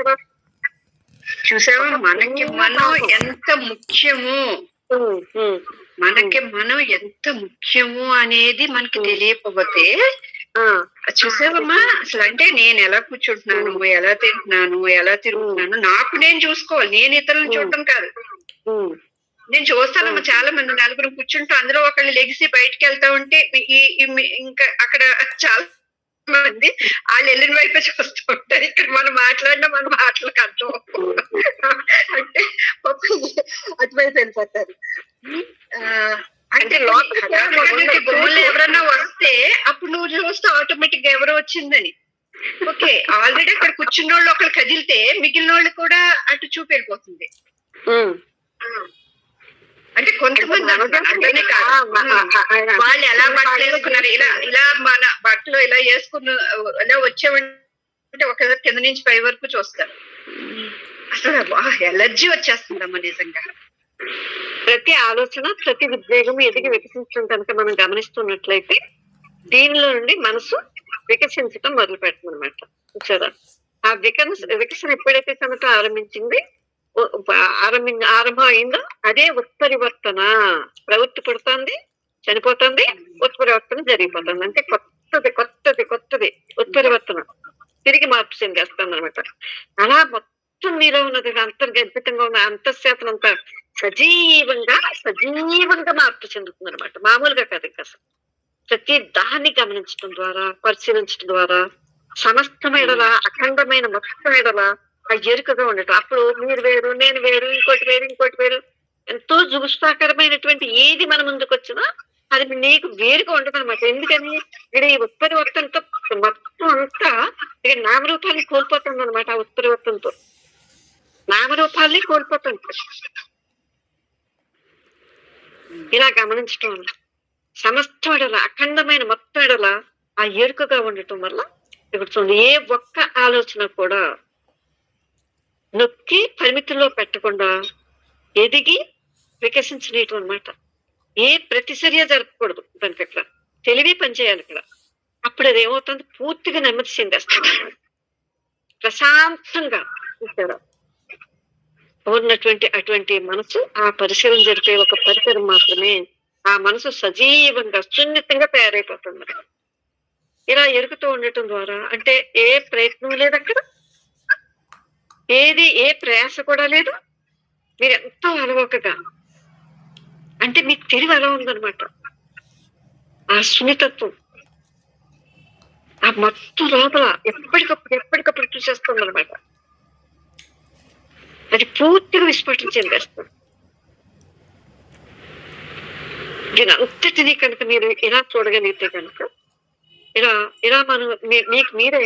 కదా. చూసావా, మనకి మనం ఎంత ముఖ్యము, మనకి మనం ఎంత ముఖ్యము అనేది మనకి తెలియకపోతే చూసావమ్మా. అసలు అంటే నేను ఎలా కూర్చుంటున్నాను, ఎలా తింటున్నాను, ఎలా తిరుగుతున్నాను, నాకు నేను చూసుకోవాలి. నేను ఇతరులను చూడటం కాదు. నేను చూస్తానమ్మా, చాలా మంది నలుగురు కూర్చుంటూ అందులో ఒకళ్ళు లెగిసి బయటకు వెళ్తా ఉంటే ఇంకా అక్కడ చాలా మంది వాళ్ళు వెళ్ళిన వైపే చూస్తూ ఉంటారు. ఇక్కడ మనం మాట్లాడినా మన మాటలకు అర్థం అంటే అటువైపు వెళ్ళిపోతారు. అంటే బొమ్మలు ఎవరన్నా వస్తే అప్పుడు నువ్వు చూస్తే ఆటోమేటిక్ గా ఎవరో వచ్చిందని. ఓకే, ఆల్రెడీ అక్కడ కూర్చున్న వాళ్ళు ఒకళ్ళు కదిలితే మిగిలిన వాళ్ళు కూడా అటు చూపు వెళ్ళిపోతుంది. అంటే కొంతమంది వాళ్ళు ఎలా బట్టలు వేసుకున్నారు, ఇలా మన బట్టలు ఇలా వేసుకున్న ఇలా వచ్చేవంటే ఒక కింద నుంచి పై వరకు చూస్తారు. అసలు ఎలర్జీ వచ్చేస్తుందమ్మా నిజంగా. ప్రతి ఆలోచన, ప్రతి ఉద్వేగం ఎదిగి వికసించడం కనుక మనం గమనిస్తున్నట్లయితే దీనిలో నుండి మనసు వికసించడం మొదలు పెడుతుంది అనమాట. చూసారా, ఆ వికసన ఎప్పుడైతే కనుక ఆరంభం అయిందో అదే ఉత్పరివర్తన. ప్రవృత్తి పుడుతుంది, చనిపోతుంది, ఉత్పరివర్తన జరిగిపోతుంది. అంటే కొత్తది ఉత్పరివర్తన, తిరిగి మార్పు చెందేస్తుంది అనమాట. అలా మొత్తం మీలో ఉన్నది అంతర్గర్భితంగా ఉన్న అంతఃశాతం అంతా సజీవంగా మార్పు చెందుతుంది అనమాట. మామూలుగా కాదు. ఇంకా ప్రతి దాన్ని గమనించడం ద్వారా, పరిశీలించడం ద్వారా సమస్తం ఎడల, అఖండమైన మొత్తం ఎడల ఆ ఎరుకగా ఉండటం. అప్పుడు మీరు వేరు, నేను వేరు, ఇంకోటి వేరు ఎంతో జుగుష్టాకరమైనటువంటి ఏది మన ముందుకు వచ్చినా అది నీకు వేరుగా ఉండదు అనమాట. ఎందుకని ఇక్కడ ఈ ఉత్పరివర్తనతో మొత్తం అంతా ఇక్కడ నామరూపాన్ని కోల్పోతుంది అనమాట. ఆ ఉత్పరివర్తనతో నామరూపాల్ని కోల్పోతుంది. ఇలా గమనించటం వల్ల సమస్తం ఎడల, అఖండమైన మొత్తం ఎడల ఆ ఎరుకగా ఉండటం వల్ల ఇప్పుడు చూడండి, ఏ ఒక్క ఆలోచన కూడా నొక్కి పరిమితుల్లో పెట్టకుండా ఎదిగి వికసించనేయటం అనమాట. ఏ ప్రతిచర్య జరపకూడదు దానికి. అక్కడ తెలివి పనిచేయాలి. ఇక్కడ అప్పుడు అది ఏమవుతుంది, పూర్తిగా నెమ్మది చెందేస్తుంది, ప్రశాంతంగా ఉన్నటువంటి అటువంటి మనసు ఆ పరిశీలన జరిపే ఒక పరికరం మాత్రమే. ఆ మనసు సజీవంగా, సున్నితంగా తయారైపోతుంది. ఇలా ఎరుగుతూ ఉండటం ద్వారా అంటే ఏ ప్రయత్నం లేదు అక్కడ, ఏ ప్రయాస కూడా లేదు. మీరు ఎంతో అలవోకగా, అంటే మీకు తెలివి అలా ఉందనమాట. ఆ సున్నితత్వం ఆ మొత్తం లోపల ఎప్పటికప్పుడు చూసేస్తుంది అనమాట. అది పూర్తిగా విస్ఫోటం చెందేస్తుంది. దీని అంతటినీ కనుక మీరు ఇలా చూడగలిగితే కనుక ఇలా మనం మీకు మీరే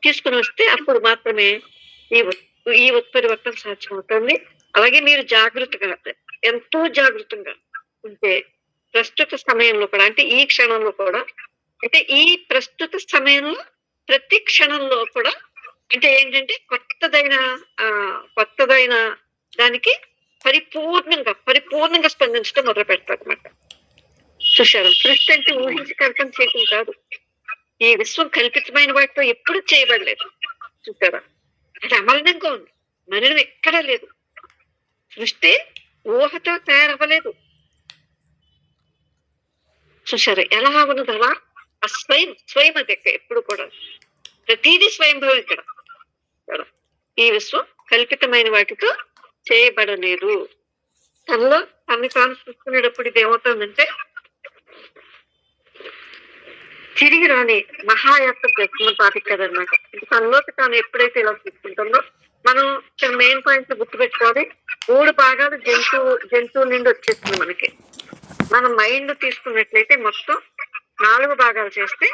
తీసుకుని వస్తే అప్పుడు మాత్రమే ఈ ఉత్పరివర్తన సాధ్యమవుతుంది. అలాగే మీరు ఎంతో జాగృతంగా ఉంటే ప్రస్తుత సమయంలో కూడా, అంటే ఈ క్షణంలో కూడా, అంటే ఈ ప్రస్తుత సమయంలో ప్రతి క్షణంలో కూడా అంటే ఏంటంటే కొత్తదైన దానికి పరిపూర్ణంగా స్పందించడం మొదలు పెడతారు అనమాట. చూశారు, సృష్టి అంటే ఊహించి కల్పన చేయటం కాదు. ఈ విశ్వం కల్పితమైన వాటితో ఎప్పుడు చేయబడలేదు. చూసారా, అది అమలినంగా ఉంది. మరణం ఎక్కడా లేదు. సృష్టి ఊహతో తయారవ్వలేదు. చూసారా ఎలా ఉన్నది, అలా ఆ స్వయం అది ఎప్పుడు కూడా ప్రతిదీ స్వయంభవం. ఇక్కడ ఈ విశ్వం కల్పితమైన వాటితో చేయబడలేదు. తనలో తాను చూసుకునేటప్పుడు ఇది ఏమవుతుందంటే తిరిగి రాని మహాయాత్ర చేస్తున్న టాపిక్ కదనమాట. తనలోకి తాను ఎప్పుడైతే ఇలా చూసుకుంటుందో, మనం ఇక్కడ మెయిన్ పాయింట్స్ గుర్తుపెట్టుకోవాలి. 3 భాగాలు జంతువు నుండి వచ్చేస్తుంది మనకి. మనం మైండ్ తీసుకున్నట్లయితే మొత్తం 4 భాగాలు చేస్తే